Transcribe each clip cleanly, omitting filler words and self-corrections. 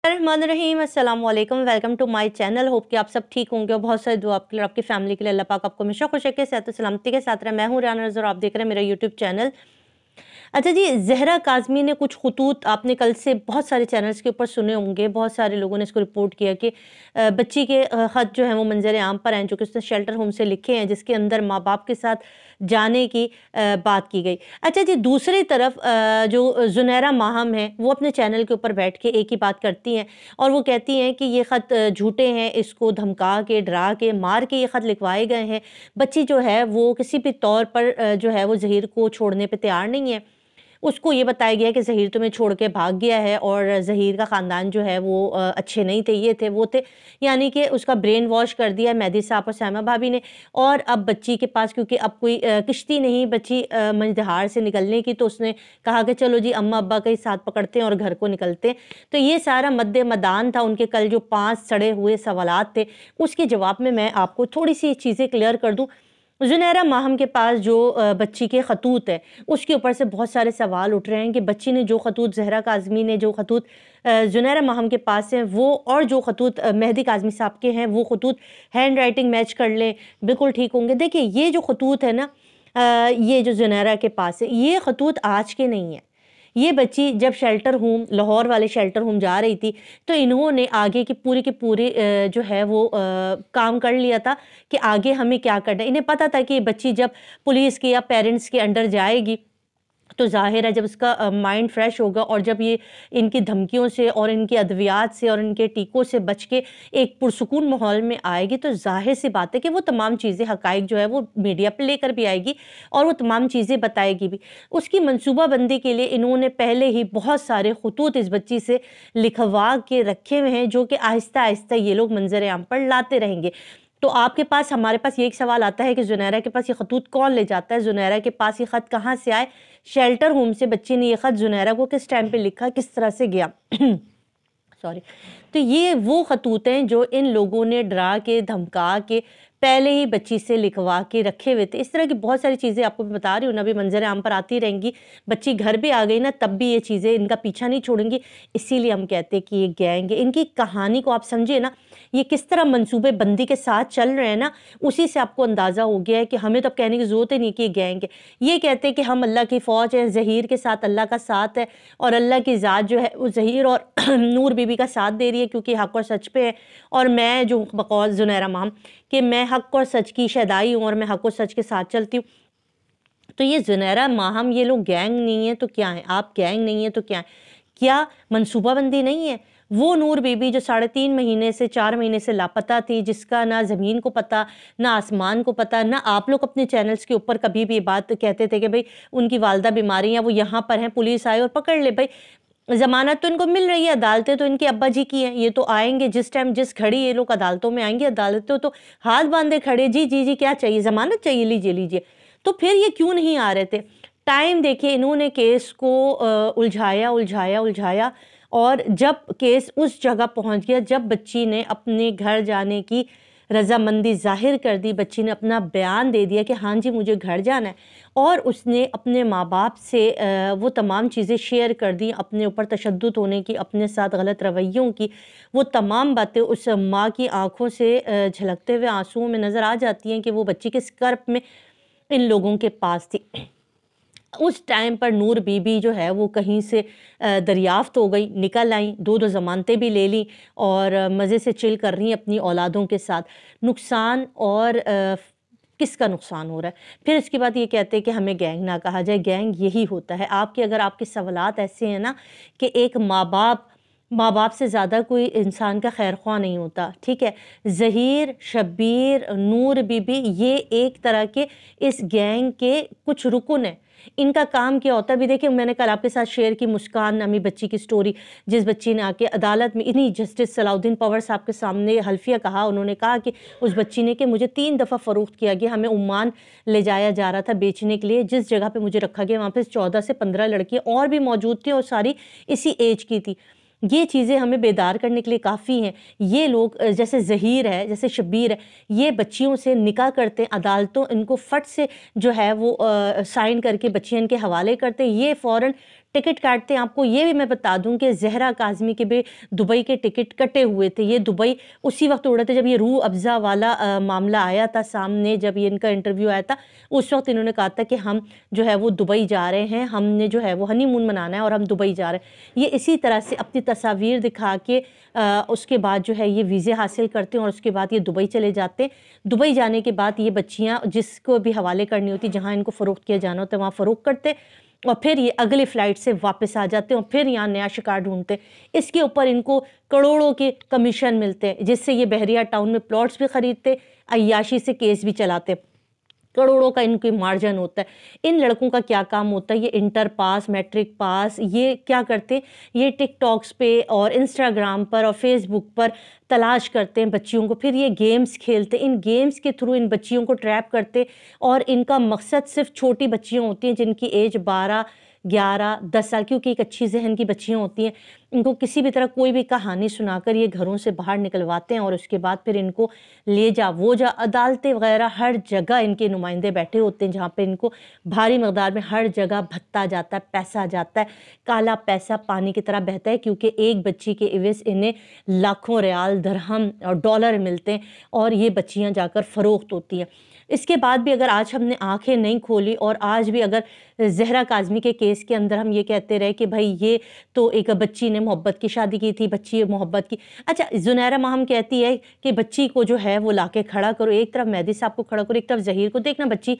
रहमान रहीम अस्सलाम वालेकुम, welcome to my channel. Hope कि आप सब ठीक होंगे और बहुत सारी दुआ आपके लिए और आपकी फैमिली के लिए। अल्लाह पाक आपको हमेशा खुश रखे, सेहत और सलामती के साथ रहे। मैं हूँ राना नज़र, आप देख रहे हैं मेरा यूट्यूब चैनल। अच्छा जी, ज़हरा काज़मी ने कुछ खुतूत आपने कल से बहुत सारे चैनल्स के ऊपर सुने होंगे, बहुत सारे लोगों ने इसको रिपोर्ट किया कि बच्ची के ख़त जो हैं वो मंज़र आम पर आए, जो कि उसने शेल्टर होम से लिखे हैं, जिसके अंदर माँ बाप के साथ जाने की बात की गई। अच्छा जी, दूसरी तरफ जो ज़ुनैरा माहम हैं, वो अपने चैनल के ऊपर बैठ के एक ही बात करती हैं और वो कहती हैं कि ये ख़त झूठे हैं, इसको धमका के, डरा के, मार के ये ख़त लिखवाए गए हैं। बच्ची जो है वो किसी भी तौर पर जो है वो ज़हीर को छोड़ने पे तैयार नहीं है। उसको ये बताया गया कि ज़हीर तुम्हें छोड़ के भाग गया है और ज़हीर का ख़ानदान जो है वो अच्छे नहीं थे, ये थे, वो थे। यानी कि उसका ब्रेन वॉश कर दिया मेहदी साहब और साइमा भाभी ने। और अब बच्ची के पास क्योंकि अब कोई किश्ती नहीं बची मझधार से निकलने की, तो उसने कहा कि चलो जी अम्मा अब्बा का ही साथ पकड़ते हैं और घर को निकलते हैं। तो ये सारा मद्दे-मदान था उनके कल जो 5 सड़े हुए सवालात थे, उसके जवाब में मैं आपको थोड़ी-सी चीज़ें क्लियर कर दूँ। ज़ुनैरा माहम के पास जो बच्ची के खतूत है, उसके ऊपर से बहुत सारे सवाल उठ रहे हैं कि बच्ची ने जो खतूत, ज़हरा काज़मी ने जो खतूत ज़ुनैरा माहम के पास हैं, वो और जो खतूत मेहदी काज़मी साहब के हैं, वो खतूत हैंड राइटिंग मैच कर लें, बिल्कुल ठीक होंगे। देखिए, ये जो खतूत है ना, ये जो ज़ुनैरा के पास है, ये खतूत आज के नहीं हैं। ये बच्ची जब शेल्टर होम, लाहौर वाले शेल्टर होम जा रही थी, तो इन्होंने आगे की पूरी जो है वो काम कर लिया था कि आगे हमें क्या करना है। इन्हें पता था कि ये बच्ची जब पुलिस के या पेरेंट्स के अंडर जाएगी, तो ज़ाहिर है जब उसका माइंड फ्रेश होगा और जब ये इनकी धमकियों से और इनकी अद्वियात से और इनके टीकों से बच के एक पुरसुकून माहौल में आएगी, तो ज़ाहिर सी बात है कि वो तमाम चीज़ें, हक़ाइक़ जो है वो मीडिया पे लेकर भी आएगी और वो तमाम चीज़ें बताएगी भी। उसकी मनसूबाबंदी के लिए इन्होंने पहले ही बहुत सारे ख़ुतूत इस बच्ची से लिखवा के रखे हुए हैं, जो कि आहिस्ता-आहिस्ता ये लोग मंज़र आम पर लाते रहेंगे। तो आपके पास, हमारे पास ये एक सवाल आता है कि ज़ुनैरा के पास ये खतूत कौन ले जाता है? ज़ुनैरा के पास ये ख़त कहाँ से आए? शेल्टर होम से बच्ची ने ये ख़त ज़ुनैरा को किस टाइम पे लिखा, किस तरह से गया? सॉरी। तो ये वो खतूत हैं जो इन लोगों ने डरा के, धमका के पहले ही बच्ची से लिखवा के रखे हुए थे। इस तरह की बहुत सारी चीज़ें आपको मैं बता रही हूँ ना, अभी मंज़र आम पर आती रहेंगी। बच्ची घर भी आ गई ना, तब भी ये चीज़ें इनका पीछा नहीं छोड़ेंगी। इसीलिए हम कहते हैं कि ये गैंग है। इनकी कहानी को आप समझिए ना, ये किस तरह मंसूबे बंदी के साथ चल रहे हैं ना, उसी से आपको अंदाज़ा हो गया है कि हमें तो अब कहने की ज़रूरत ही नहीं कि ये गैंग है। ये कहते हैं कि हम अल्लाह की फ़ौज हैं, ज़हीर के साथ अल्लाह का साथ है और अल्लाह की ज़ात जो है वो ज़हीर और नूर बीबी का साथ दे रही है, क्योंकि हक़ और सच पे है। और मैं जो बकौल ज़ुनैरा माहम कि मैं हक़ और सच की शहदाई हूँ और मैं हक़ और सच के साथ चलती हूँ। तो ये ज़ुनैरा माहम, ये लोग गैंग नहीं है तो क्या है? आप गैंग नहीं है तो क्या है? क्या मनसूबाबंदी नहीं है? वो नूर बीबी जो 3.5 महीने से 4 महीने से लापता थी, जिसका ना ज़मीन को पता, ना आसमान को पता, ना आप लोग अपने चैनल्स के ऊपर कभी भी ये बात कहते थे कि भई उनकी वालिदा बीमार हैं या वो यहाँ पर हैं, पुलिस आए और पकड़ ले। भई ज़मानत तो इनको मिल रही है, अदालतें तो इनके अब्बा जी की हैं, ये तो आएँगे जिस टाइम जिस घड़ी ये लोग अदालतों में आएँगे, अदालतें तो हाथ बाँधे खड़े, जी, जी, जी क्या चाहिए? ज़मानत चाहिए? लीजिए, लीजिए। तो फिर ये क्यों नहीं आ रहे थे? टाइम देखिए, इन्होंने केस को उलझाया, उलझाया, उलझाया और जब केस उस जगह पहुँच गया, जब बच्ची ने अपने घर जाने की रज़ामंदी ज़ाहिर कर दी, बच्ची ने अपना बयान दे दिया कि हाँ जी, मुझे घर जाना है और उसने अपने माँ-बाप से वो तमाम चीज़ें शेयर कर दी, अपने ऊपर तशद्दुद होने की, अपने साथ गलत रवैयों की, वो तमाम बातें उस माँ की आँखों से झलकते हुए आँसुओं में नज़र आ जाती हैं कि वो बच्ची किस कर्ब में इन लोगों के पास थी। उस टाइम पर नूर बीबी जो है वो कहीं से दरियाफ़्त हो गई, निकल आईं, 2-2 ज़मानतें भी ले लीं और मज़े से चिल कर रही हैं अपनी औलादों के साथ। नुकसान और किसका नुकसान हो रहा है? फिर इसके बाद ये कहते हैं कि हमें गैंग ना कहा जाए, गैंग यही होता है। आपके अगर आपके सवालात ऐसे हैं ना कि एक माँ-बाप से ज़्यादा कोई इंसान का खैर-ख्वाह नहीं होता, ठीक है? ज़हीर, शब्बीर, नूर बीबी, ये एक तरह के इस गैंग के कुछ रुकन हैं। इनका काम क्या होता है अभी देखिए, मैंने कल आपके साथ शेयर की मुस्कान नामी बच्ची की स्टोरी, जिस बच्ची ने आके अदालत में इन्हीं जस्टिस सलाउद्दीन पवर साहब के सामने हल्फिया कहा। उन्होंने कहा कि उस बच्ची ने कि मुझे 3 दफ़ा फ़रोख्त किया गया, हमें ओमान ले जाया जा रहा था बेचने के लिए, जिस जगह पे मुझे रखा गया वहाँ पे 14 से 15 लड़कियाँ और भी मौजूद थी और सारी इसी एज की थी। ये चीज़ें हमें बेदार करने के लिए काफ़ी हैं। ये लोग जैसे ज़हीर है, जैसे शब्बीर है, ये बच्चियों से निकाह करते हैं, अदालतों इनको फट से जो है वो साइन करके बच्चियाँ इनके हवाले करते हैं। ये फ़ौरन टिकट काटते हैं। आपको ये भी मैं बता दूं कि ज़हरा काज़मी के भी दुबई के टिकट कटे हुए थे। ये दुबई उसी वक्त उड़े थे जब ये रूह अफ़ज़ा वाला मामला आया था सामने, जब ये इनका इंटरव्यू आया था उस वक्त इन्होंने कहा था कि हम जो है वो दुबई जा रहे हैं, हमने जो है वो हनीमून मनाना है और हम दुबई जा रहे हैं। ये इसी तरह से अपनी तस्वीर दिखा के उसके बाद जो है ये वीज़े हासिल करते हैं और उसके बाद ये दुबई चले जाते हैं। दुबई जाने के बाद ये बच्चियाँ जिसको भी हवाले करनी होती, जहाँ इनको फ़रोख्त किया जाना होता है वहाँ फ़रोख्त करते और फिर ये अगली फ़्लाइट से वापस आ जाते हैं और फिर यहाँ नया शिकार ढूंढते हैं। इसके ऊपर इनको करोड़ों के कमीशन मिलते हैं, जिससे ये बहरिया टाउन में प्लॉट्स भी ख़रीदते, अय्याशी से केस भी चलाते, करोड़ों का इनकी मार्जिन होता है। इन लड़कों का क्या काम होता है, ये इंटर पास, मैट्रिक पास, ये क्या करते हैं, ये टिकटॉक्स पे और इंस्टाग्राम पर और फेसबुक पर तलाश करते हैं बच्चियों को, फिर ये गेम्स खेलते, इन गेम्स के थ्रू इन बच्चियों को ट्रैप करते और इनका मकसद सिर्फ छोटी बच्चियाँ होती हैं जिनकी एज 12, 11, 10 साल, क्योंकि एक अच्छी जहन की बच्चियाँ होती हैं। इनको किसी भी तरह कोई भी कहानी सुनाकर ये घरों से बाहर निकलवाते हैं और उसके बाद फिर इनको ले जा वो जा, अदालतें वगैरह हर जगह इनके नुमाइंदे बैठे होते हैं, जहाँ पे इनको भारी मकदार में हर जगह भत्ता जाता है, पैसा जाता है, काला पैसा पानी की तरह बहता है, क्योंकि एक बच्ची के इवज़ इन्हें लाखों रियाल, दरहम और डॉलर मिलते हैं और ये बच्चियाँ जाकर फ़रोख्त होती हैं। इसके बाद भी अगर आज हमने आंखें नहीं खोली और आज भी अगर ज़हरा काज़मी के केस के अंदर हम ये कहते रहे कि भाई ये तो एक बच्ची ने मोहब्बत की शादी की थी, बच्ची मोहब्बत की, अच्छा ज़ुनैरा माहम कहती है कि बच्ची को जो है वो लाके खड़ा करो, एक तरफ मेहदी साहब को खड़ा करो, एक तरफ ज़हीर को, देखना बच्ची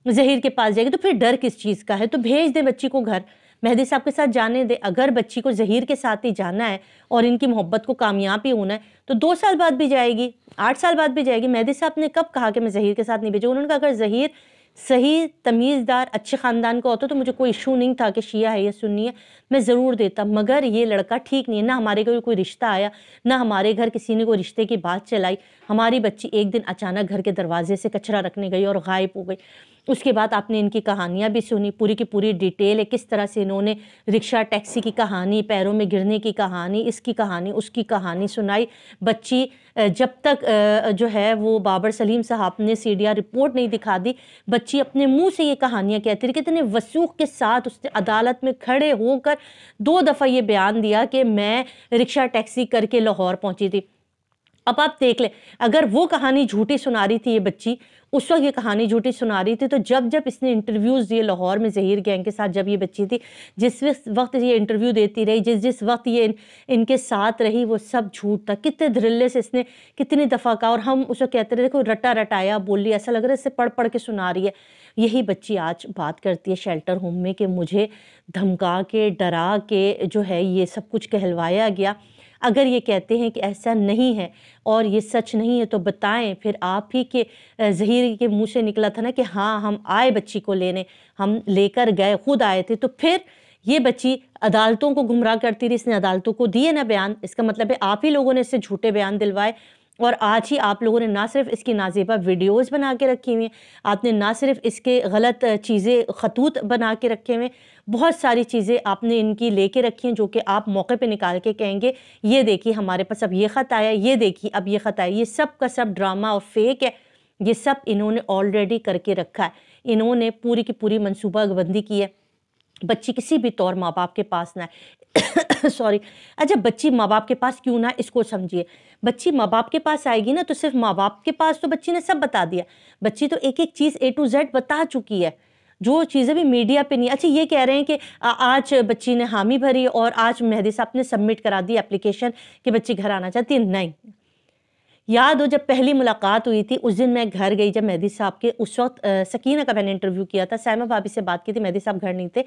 ज़हीर के पास जाएगी, तो फिर डर किस चीज़ का है, तो भेज दे बच्ची को घर, मेहदी साहब के साथ जाने दे। अगर बच्ची को ज़हीर के साथ ही जाना है और इनकी मोहब्बत को कामयाब ही होना है तो 2 साल बाद भी जाएगी, 8 साल बाद भी जाएगी। मेहदी साहब ने कब कहा कि मैं ज़हीर के साथ नहीं भेजूँ? उन्होंने कहा अगर ज़हीर सही तमीज़दार अच्छे ख़ानदान का होता तो मुझे कोई इशू नहीं था कि शिया है या सुन्नी है, मैं ज़रूर देता, मगर ये लड़का ठीक नहीं है, ना हमारे घर कोई रिश्ता आया, ना हमारे घर किसी ने कोई रिश्ते की बात चलाई। हमारी बच्ची एक दिन अचानक घर के दरवाजे से कचरा रखने गई और गायब हो गई। उसके बाद आपने इनकी कहानियाँ भी सुनी, पूरी की पूरी डिटेल है, किस तरह से इन्होंने रिक्शा टैक्सी की कहानी, पैरों में गिरने की कहानी, इसकी कहानी, उसकी कहानी सुनाई। बच्ची जब तक जो है वो बाबर सलीम साहब ने सीडीआर रिपोर्ट नहीं दिखा दी, बच्ची अपने मुंह से ये कहानियाँ कहती रही। कितने वसूख के साथ उसने अदालत में खड़े होकर 2 दफ़ा ये बयान दिया कि मैं रिक्शा टैक्सी करके लाहौर पहुंची थी। अब आप देख लें, अगर वो कहानी झूठी सुना रही थी ये बच्ची, उस वक्त ये कहानी झूठी सुना रही थी, तो जब जब इसने इंटरव्यूज़ दिए लाहौर में ज़हीर गैंग के साथ, जब ये बच्ची थी, जिस वक्त ये इंटरव्यू देती रही, जिस वक्त ये इनके साथ रही, वो सब झूठ था। कितने धड़ल्ले से इसने कितनी दफ़ा कहा और हम उसे कहते रहे देखो रटा रटाया बोल रही, ऐसा लग रहा है इससे पढ़ पढ़ के सुना रही है। यही बच्ची आज बात करती है शेल्टर होम में कि मुझे धमका के, डरा के जो है ये सब कुछ कहलवाया गया। अगर ये कहते हैं कि ऐसा नहीं है और ये सच नहीं है तो बताएं, फिर आप ही के ज़हीर के मुंह से निकला था ना कि हाँ हम आए बच्ची को लेने, हम लेकर गए, खुद आए थे, तो फिर ये बच्ची अदालतों को गुमराह करती रही, इसने अदालतों को दिए ना बयान। इसका मतलब है आप ही लोगों ने इससे झूठे बयान दिलवाए और आज ही आप लोगों ने ना सिर्फ इसकी नाजेबा वीडियोज़ बना के रखी हुई हैं, आपने ना सिर्फ इसके गलत चीज़ें खतूत बना के रखे हुए, बहुत सारी चीज़ें आपने इनकी लेके रखी हैं जो कि आप मौके पे निकाल के कहेंगे ये देखिए हमारे पास अब ये ख़त आया, ये देखिए अब ये ख़त आया। ये सब का सब ड्रामा और फेक है, ये सब इन्होंने ऑलरेडी करके रखा है। इन्होंने पूरी की पूरी मनसूबाबंदी की है। बच्ची किसी भी तौर माँ बाप के पास ना है सॉरी। अच्छा, बच्ची माँ बाप के पास क्यों ना, इसको समझिए। बच्ची माँ बाप के पास आएगी ना तो सिर्फ माँ बाप के पास तो बच्ची ने सब बता दिया, बच्ची तो एक एक चीज़ A to Z बता चुकी है, जो चीज़ें भी मीडिया पे नहीं। अच्छा, ये कह रहे हैं कि आज बच्ची ने हामी भरी और आज मेहदी साहब ने सबमिट करा दी एप्लीकेशन कि बच्ची घर आना चाहती है। नहीं, याद हो जब पहली मुलाकात हुई थी उस दिन मैं घर गई जब मेहदी साहब के, उस वक्त सकीना का मैंने इंटरव्यू किया था, साइमा भाभी से बात की थी, मेहदी साहब घर नहीं थे।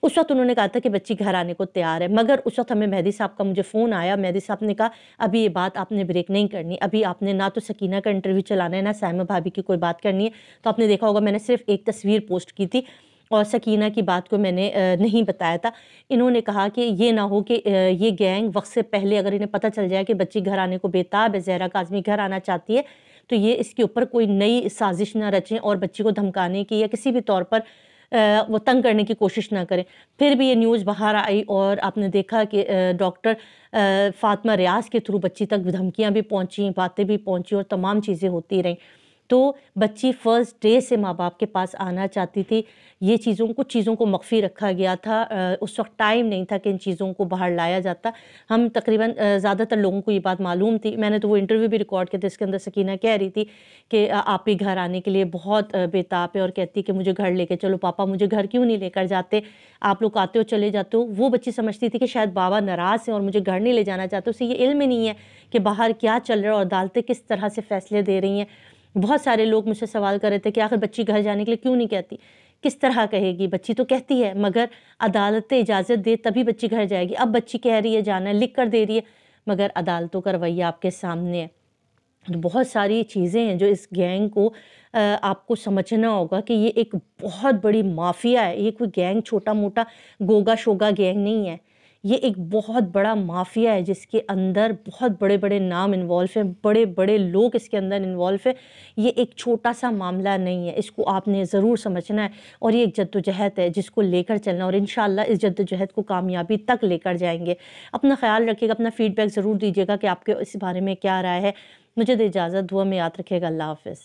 उस वक्त उन्होंने कहा था कि बच्ची घर आने को तैयार है, मगर उस वक्त हमें मेहदी साहब का मुझे फ़ोन आया, मेहदी साहब ने कहा अभी ये बात आपने ब्रेक नहीं करनी, अभी आपने ना तो सकीना का इंटरव्यू चलाना है ना साइमा भाभी की कोई बात करनी है। तो आपने देखा होगा मैंने सिर्फ एक तस्वीर पोस्ट की थी और सकीना की बात को मैंने नहीं बताया था। इन्होंने कहा कि ये ना हो कि ये गैंग वक्त से पहले अगर इन्हें पता चल जाए कि बच्ची घर आने को बेताब है, ज़हरा काज़मी घर आना चाहती है, तो ये इसके ऊपर कोई नई साजिश ना रचें और बच्ची को धमकाने की या किसी भी तौर पर वो तंग करने की कोशिश ना करें। फिर भी ये न्यूज़ बाहर आई और आपने देखा कि डॉक्टर फ़ातिमा रियाज़ के थ्रू बच्ची तक धमकियाँ भी पहुँची, बातें भी पहुँची और तमाम चीज़ें होती रहीं। تو بچی فرسٹ ڈے سے ماں باپ کے پاس آنا چاہتی تھی۔ یہ کچھ چیزوں کو مخفی رکھا گیا تھا، اس وقت ٹائم نہیں تھا کہ ان چیزوں کو باہر لایا جاتا۔ ہم تقریباً زیادہ تر لوگوں کو یہ بات معلوم تھی، میں نے تو وہ انٹرویو بھی ریکارڈ کیا تھا، اس کے اندر سکینہ کہہ رہی تھی کہ آپ بھی گھر آنے کے لیے بہت بےتاب ہے، اور کہتی کہ مجھے گھر لے کے چلو، پاپا مجھے گھر کیوں نہیں لے کر جاتے، آپ لوگ آتے ہو چلے جاتے ہو۔ وہ بچی سمجھتی تھی کہ شاید بابا ناراض ہیں اور مجھے گھر نہیں لے جانا چاہتے، اسے یہ علم ہی نہیں ہے کہ باہر کیا چل رہا ہے اور عدالتیں کس طرح سے فیصلے دے رہی ہیں۔ بہت سارے لوگ مجھ سے سوال کر رہے تھے کہ آخر بچی گھر جانے کے لیے کیوں نہیں کہتی، کس طرح کہے گی، بچی تو کہتی ہے مگر عدالت اجازت دے تبھی بچی گھر جائے گی۔ اب بچی کہہ رہی ہے جانا ہے، لکھ کر دے رہی ہے، مگر عدالتوں کا رویہ آپ کے سامنے ہے۔ بہت ساری چیزیں ہیں جو اس گینگ کو آپ کو سمجھنا ہوگا کہ یہ ایک بہت بڑی مافیا ہے، یہ کوئی گینگ چھوٹا موٹا گوگا شوگا گینگ نہیں ہے، یہ ایک بہت بڑا مافیا ہے جس کے اندر بہت بڑے بڑے نام انوالو ہیں، بڑے بڑے لوگ اس کے اندر انوالو ہیں۔ یہ ایک چھوٹا سا معاملہ نہیں ہے، اس کو آپ نے ضرور سمجھنا ہے، اور یہ ایک جدوجہد ہے جس کو لے کر چلنا، اور انشاءاللہ اس جدوجہد کو کامیابی تک لے کر جائیں گے۔ اپنا خیال رکھیے گا، اپنا فیڈ بیک ضرور دیجیے گا کہ آپ کے اس بارے میں کیا رائے ہے۔ مجھے دے اجازت، دعا میں یاد رکھیے گا۔ اللہ حافظ۔